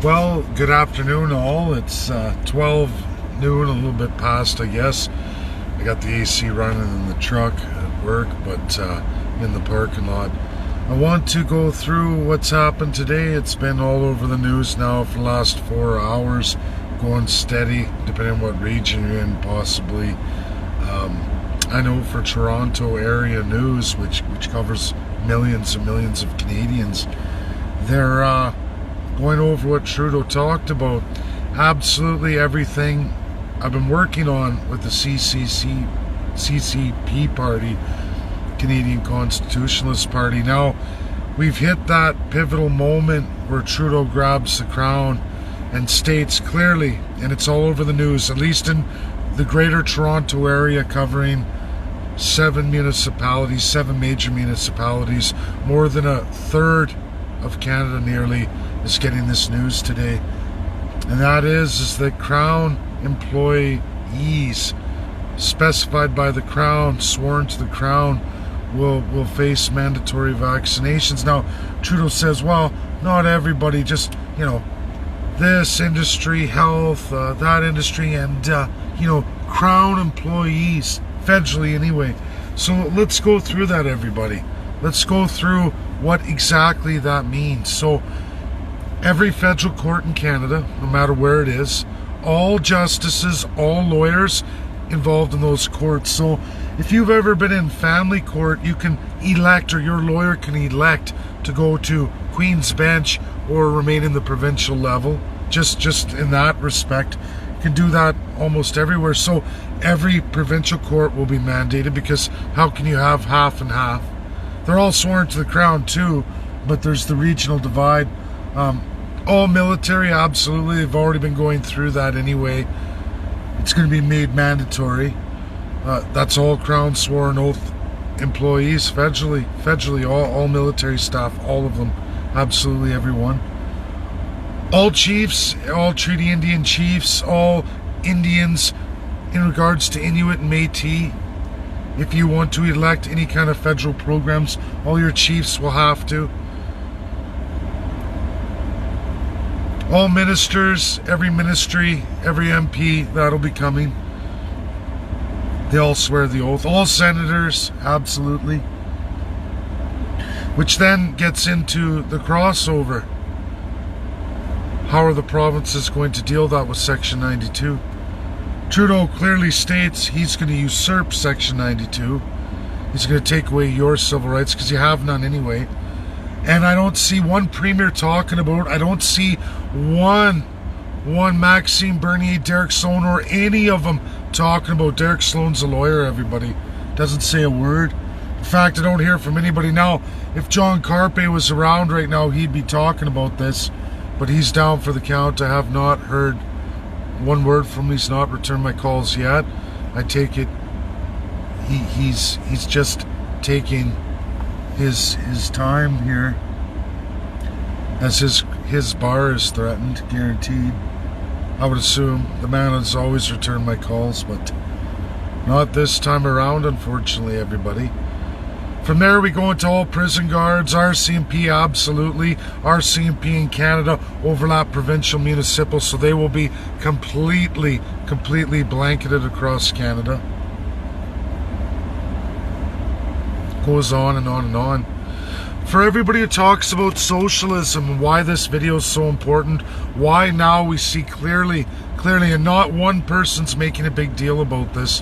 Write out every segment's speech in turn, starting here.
Well, good afternoon all. It's 12 noon, a little bit past, I guess. I got the AC running in the truck at work, but in the parking lot. I want to go through what's happened today. It's been all over the news now for the last 4 hours, going steady, depending on what region you're in, possibly. I know for Toronto area news, which covers millions and millions of Canadians, they're going over what Trudeau talked about. Absolutely everything I've been working on with the CCP party, Canadian Constitutionalist Party. Now, we've hit that pivotal moment where Trudeau grabs the crown and states clearly, and it's all over the news, at least in the greater Toronto area, covering 7 major municipalities, more than a third of Canada nearly is getting this news today. And that is that Crown employees specified by the Crown, sworn to the Crown, will face mandatory vaccinations. Now, Trudeau says, well, not everybody, just, this industry, health, that industry, and, Crown employees, federally anyway. So let's go through that, everybody. Let's go through what exactly that means. So every federal court in Canada, no matter where it is, all justices, all lawyers involved in those courts. So if you've ever been in family court, you can elect, or your lawyer can elect, to go to Queen's Bench or remain in the provincial level. Just in that respect, you can do that almost everywhere. So every provincial court will be mandated, because how can you have half and half? They're all sworn to the Crown too, but there's the regional divide. All military, absolutely. They've already been going through that anyway. It's going to be made mandatory. That's all Crown sworn oath employees, federally, all military staff, all of them, absolutely everyone. All chiefs, all Treaty Indian chiefs, all Indians in regards to Inuit and Métis. If you want to elect any kind of federal programs, all your chiefs will have to. All ministers, every ministry, every MP, that'll be coming. They all swear the oath. All senators, absolutely. Which then gets into the crossover. How are the provinces going to deal that with Section 92? Trudeau clearly states he's going to usurp Section 92. He's going to take away your civil rights, because you have none anyway. And I don't see one premier talking about, I don't see one Maxime Bernier, Derek Sloan, or any of them talking about. Derek Sloan's a lawyer, everybody. Doesn't say a word. In fact, I don't hear from anybody now. If John Carpe was around right now, he'd be talking about this. But he's down for the count. I have not heard one word from him. He's not returned my calls yet. I take it he's just taking his time here, as his bar is threatened, guaranteed. I would assume the man has always returned my calls, but not this time around, unfortunately, everybody. From there, we go into all prison guards, RCMP, absolutely. RCMP in Canada overlap provincial, municipal, so they will be completely blanketed across Canada. Goes on and on and on. For everybody who talks about socialism and why this video is so important, why now we see clearly, and not one person's making a big deal about this.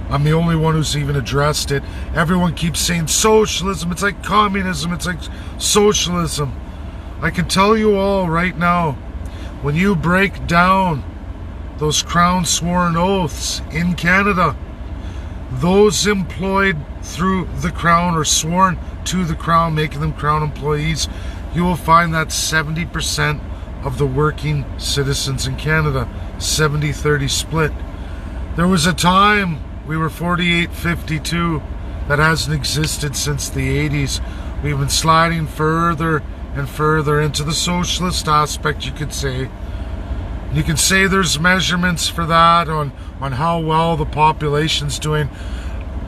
I'm the only one who's even addressed it. Everyone keeps saying socialism, it's like communism, it's like socialism. I can tell you all right now, when you break down those Crown sworn oaths in Canada, those employed through the Crown or sworn to the Crown, making them Crown employees, you will find that 70% of the working citizens in Canada, 70-30 split. There was a time we were 48-52. That hasn't existed since the 80s. We've been sliding further and further into the socialist aspect, you could say. You can say there's measurements for that on how well the population's doing.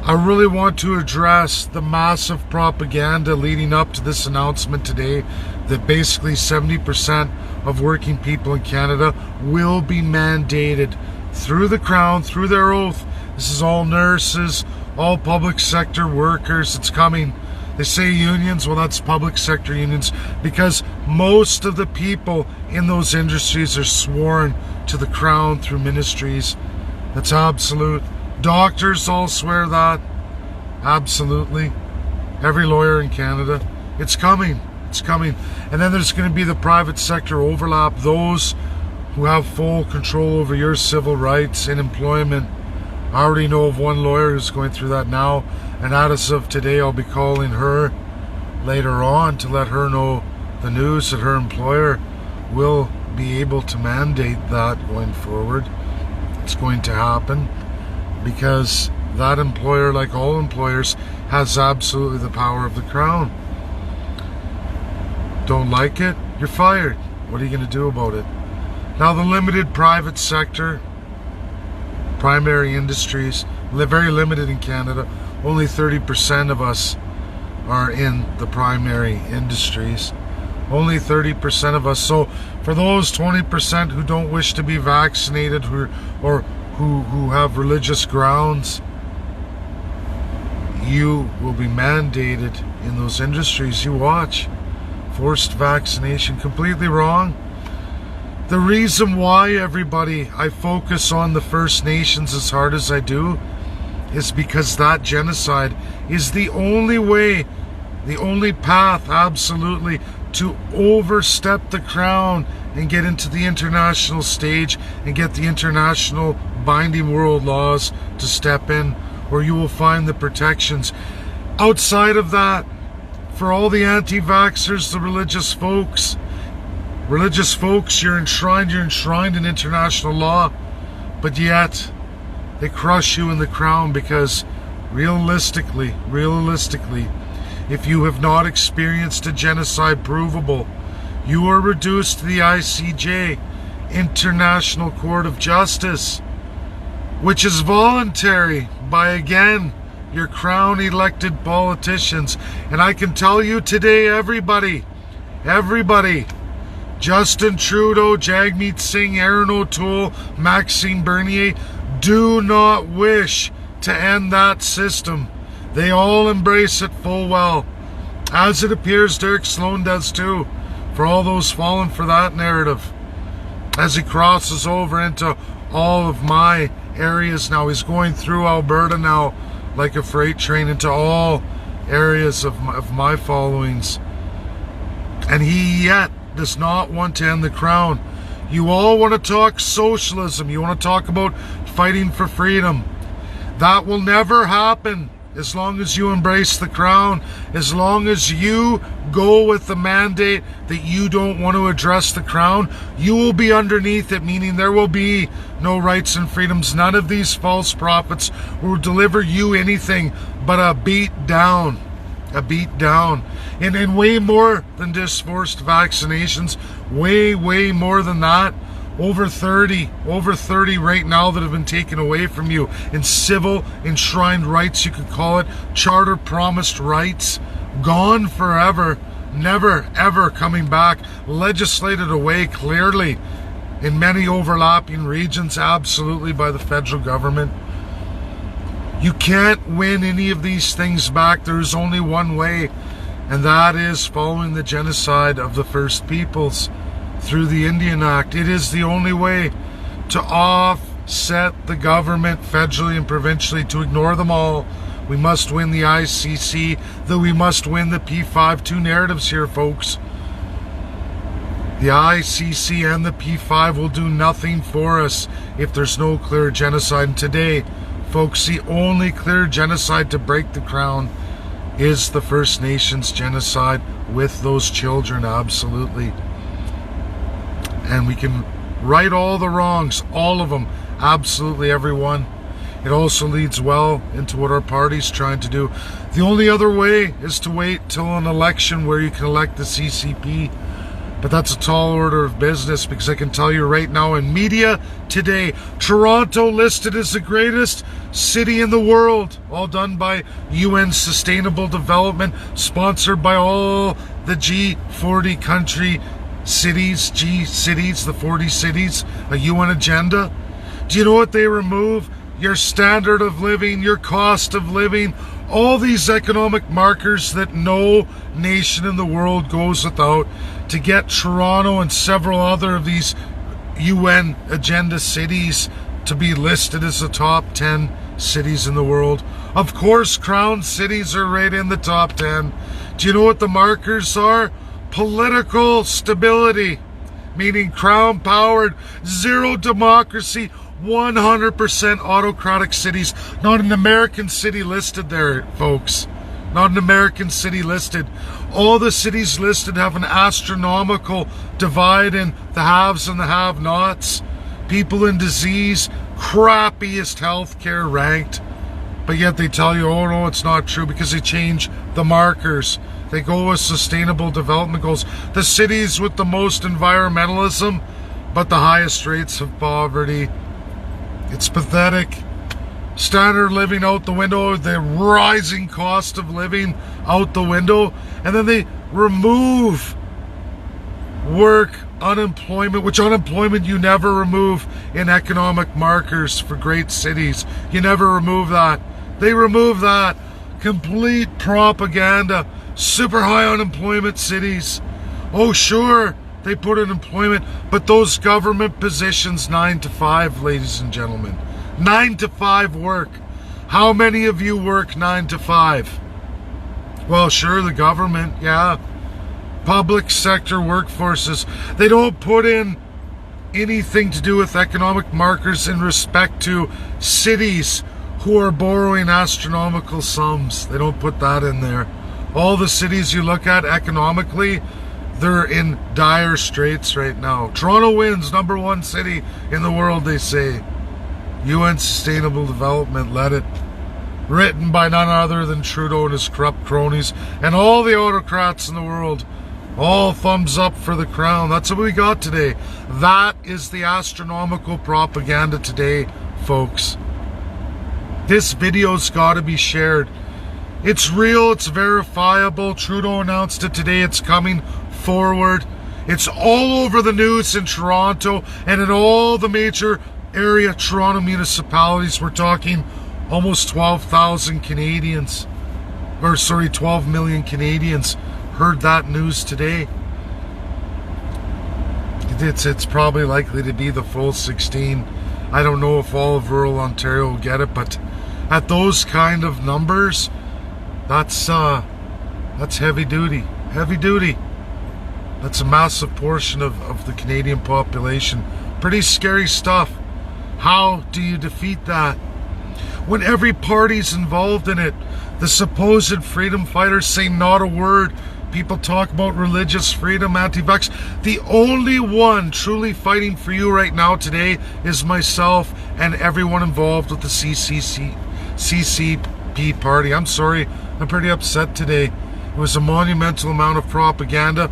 I really want to address the massive propaganda leading up to this announcement today that basically 70% of working people in Canada will be mandated through the Crown, through their oath. This is all nurses, all public sector workers. It's coming. They say unions, well, that's public sector unions, because most of the people in those industries are sworn to the Crown through ministries. That's absolute. Doctors all swear that. Absolutely. Every lawyer in Canada. It's coming. It's coming. And then there's going to be the private sector overlap. Those who have full control over your civil rights in employment. I already know of one lawyer who's going through that now. And as of today, I'll be calling her later on to let her know the news that her employer will be able to mandate that going forward. It's going to happen because that employer, like all employers, has absolutely the power of the Crown. Don't like it? You're fired. What are you going to do about it? Now, the limited private sector, primary industries, very limited in Canada. Only 30% of us are in the primary industries. Only 30% of us. So for those 20% who don't wish to be vaccinated or who have religious grounds, you will be mandated in those industries. You watch. Forced vaccination, completely wrong. The reason why, everybody, I focus on the First Nations as hard as I do is because that genocide is the only way, the only path, absolutely, to overstep the Crown and get into the international stage and get the international binding world laws to step in, where you will find the protections. Outside of that, for all the anti-vaxxers, the religious folks, you're enshrined in international law, but yet they crush you in the Crown because realistically, if you have not experienced a genocide provable, you are reduced to the ICJ, International Court of Justice, which is voluntary by, again, your Crown elected politicians. And I can tell you today, everybody, Justin Trudeau, Jagmeet Singh, Aaron O'Toole, Maxime Bernier do not wish to end that system. They all embrace it full well. As it appears, Derek Sloan does too, for all those falling for that narrative. As he crosses over into all of my areas now, he's going through Alberta now like a freight train into all areas of my followings. And he yet does not want to end the Crown. You all want to talk socialism. You want to talk about fighting for freedom. That will never happen as long as you embrace the Crown, as long as you go with the mandate that you don't want to address the Crown. You will be underneath it, meaning there will be no rights and freedoms. None of these false prophets will deliver you anything but a beat down. A beat down. And way more than just forced vaccinations. Way more than that. Over 30 right now that have been taken away from you in civil enshrined rights, you could call it, charter promised rights, gone forever, never ever coming back, legislated away clearly in many overlapping regions, absolutely, by the federal government. You can't win any of these things back. There's only one way, and that is following the genocide of the First Peoples through the Indian Act. It is the only way to offset the government federally and provincially, to ignore them all. We must win the ICC, though we must win the P5. Narratives here, folks. The ICC and the P5 will do nothing for us if there's no clear genocide. And today, folks, the only clear genocide to break the Crown is the First Nations genocide with those children, absolutely. And we can right all the wrongs, all of them, absolutely everyone. It also leads well into what our party's trying to do. The only other way is to wait till an election where you can elect the CCP. But that's a tall order of business, because I can tell you right now in media today, Toronto listed as the greatest city in the world, all done by UN Sustainable Development, sponsored by all the G40 country cities, G cities, the 40 cities, a UN agenda? Do you know what they remove? Your standard of living, your cost of living, all these economic markers that no nation in the world goes without to get Toronto and several other of these UN agenda cities to be listed as the top 10 cities in the world. Of course, crown cities are right in the top 10. Do you know what the markers are? Political stability, meaning crown powered, zero democracy, 100% autocratic cities. Not an American city listed there, folks. Not an American city listed. All the cities listed have an astronomical divide in the haves and the have-nots. People in disease, crappiest healthcare ranked. But yet they tell you, oh no, it's not true, because they change the markers. They go with sustainable development goals. The cities with the most environmentalism, but the highest rates of poverty. It's pathetic. Standard living out the window, the rising cost of living out the window, and then they remove work, unemployment, which unemployment you never remove in economic markers for great cities. You never remove that. They remove that. Complete propaganda. Super high unemployment cities. Oh sure, they put in employment, but those government positions 9 to 5, ladies and gentlemen. 9 to 5 work. How many of you work 9 to 5? Well, sure, the government, yeah. Public sector workforces. They don't put in anything to do with economic markers in respect to cities who are borrowing astronomical sums. They don't put that in there. All the cities you look at economically, they're in dire straits right now. Toronto wins, #1 city in the world, they say. UN Sustainable Development led it. Written by none other than Trudeau and his corrupt cronies and all the autocrats in the world. All thumbs up for the crown. That's what we got today. That is the astronomical propaganda today, folks. This video's got to be shared. It's real, it's verifiable. Trudeau announced it today. It's coming forward. It's all over the news in Toronto and in all the major area Toronto municipalities. We're talking almost 12,000 Canadians, or sorry, 12 million Canadians heard that news today. It's probably likely to be the full 16. I don't know if all of rural Ontario will get it, but at those kind of numbers, that's heavy duty. Heavy duty. That's a massive portion of the Canadian population. Pretty scary stuff. How do you defeat that? When every party's involved in it. The supposed freedom fighters say not a word. People talk about religious freedom, anti-vax. The only one truly fighting for you right now today is myself and everyone involved with the CCP party. I'm sorry, I'm pretty upset today. It was a monumental amount of propaganda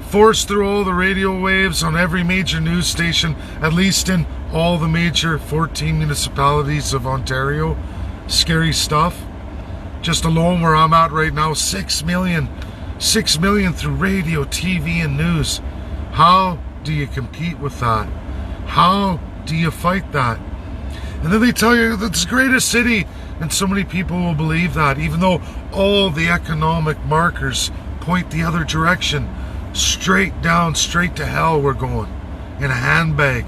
forced through all the radio waves on every major news station, at least in all the major 14 municipalities of Ontario. Scary stuff. Just alone where I'm at right now, 6 million. 6 million through radio, TV, and news. How do you compete with that? How do you fight that? And then they tell you it's the greatest city, and so many people will believe that, even though all the economic markers point the other direction. Straight down, straight to hell we're going, in a handbag,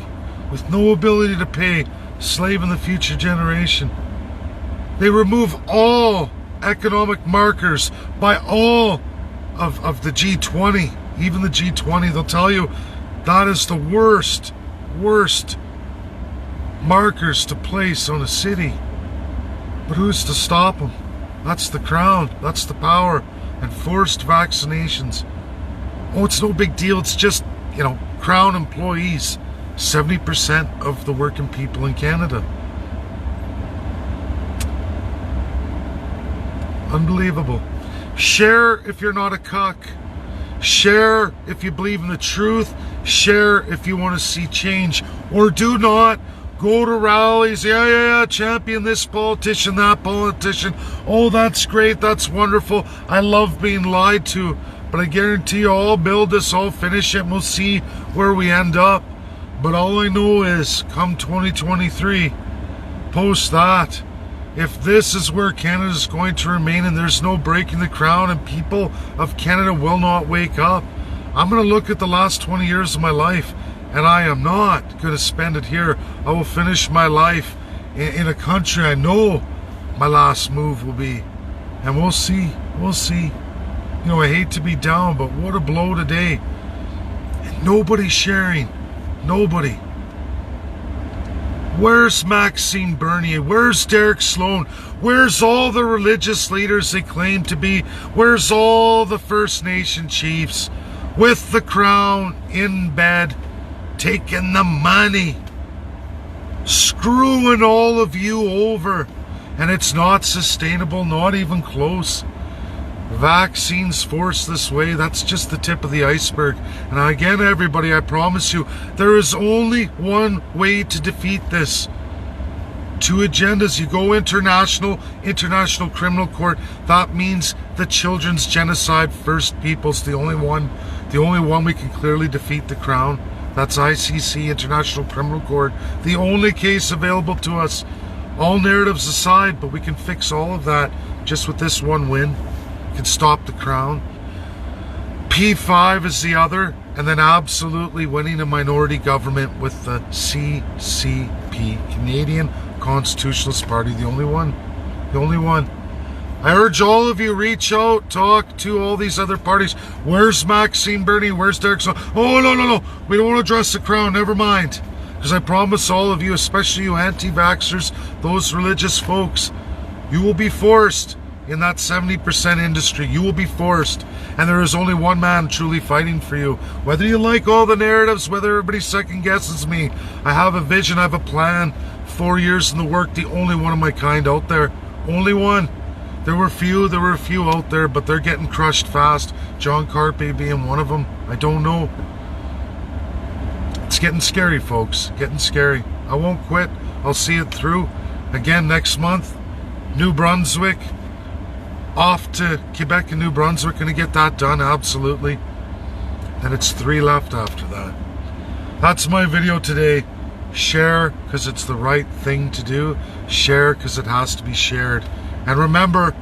with no ability to pay, slaving the future generation. They remove all economic markers by all of the G20, even the G20. They'll tell you that is the worst markers to place on a city. But who's to stop them? That's the crown, that's the power, and forced vaccinations. Oh, it's no big deal. It's just, crown employees, 70% of the working people in Canada. Unbelievable. Share if you're not a cuck. Share if you believe in the truth. Share if you want to see change. Or do not go to rallies. Yeah, champion this politician, that politician. Oh, that's great. That's wonderful. I love being lied to. But I guarantee you, I'll build this, I'll finish it, and we'll see where we end up. But all I know is, come 2023, post that, if this is where Canada is going to remain and there's no breaking the crown and people of Canada will not wake up, I'm going to look at the last 20 years of my life, and I am not going to spend it here. I will finish my life in a country I know my last move will be. And we'll see. We'll see. You know, I hate to be down, but what a blow today. And nobody's sharing. Nobody. Where's Maxine Bernier? Where's Derek Sloan? Where's all the religious leaders they claim to be? Where's all the First Nation chiefs with the crown in bed, taking the money, screwing all of you over? And it's not sustainable, not even close. Vaccines forced this way, that's just the tip of the iceberg. And again, everybody, I promise you, there is only one way to defeat this. Two agendas. You go international criminal court. That means the Children's Genocide First Peoples, the only one we can clearly defeat the crown. That's ICC, International Criminal Court. The only case available to us. All narratives aside, but we can fix all of that just with this one win. Can stop the crown. P5 is the other, and then absolutely winning a minority government with the CCP, Canadian Constitutionalist Party, the only one. The only one. I urge all of you, reach out, talk to all these other parties. Where's Maxine Bernier? Where's Derek Sloan? Oh, no. We don't want to address the crown. Never mind. Because I promise all of you, especially you anti-vaxxers, those religious folks, you will be forced in that 70% industry. You will be forced. And there is only one man truly fighting for you. Whether you like all the narratives, whether everybody second guesses me, I have a vision, I have a plan. 4 years in the work, the only one of my kind out there. Only one. There were a few out there, but they're getting crushed fast. John Carpe being one of them. I don't know. It's getting scary, folks. Getting scary. I won't quit. I'll see it through. Again, next month, New Brunswick. Off to Quebec and New Brunswick. Going to get that done, absolutely. And it's 3 left after that. That's my video today. Share, because it's the right thing to do. Share, because it has to be shared. And remember,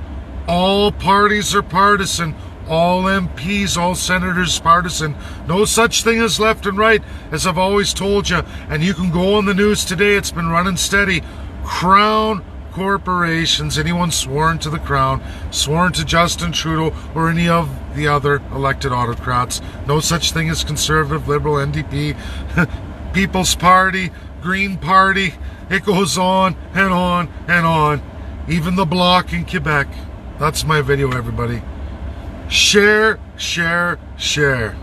all parties are partisan. All MPs, all senators partisan. No such thing as left and right, as I've always told you. And you can go on the news today, it's been running steady. Crown corporations, anyone sworn to the crown, sworn to Justin Trudeau or any of the other elected autocrats. No such thing as Conservative, Liberal, NDP, People's Party, Green Party. It goes on and on and on. Even the Bloc in Quebec. That's my video, everybody. Share, share, share.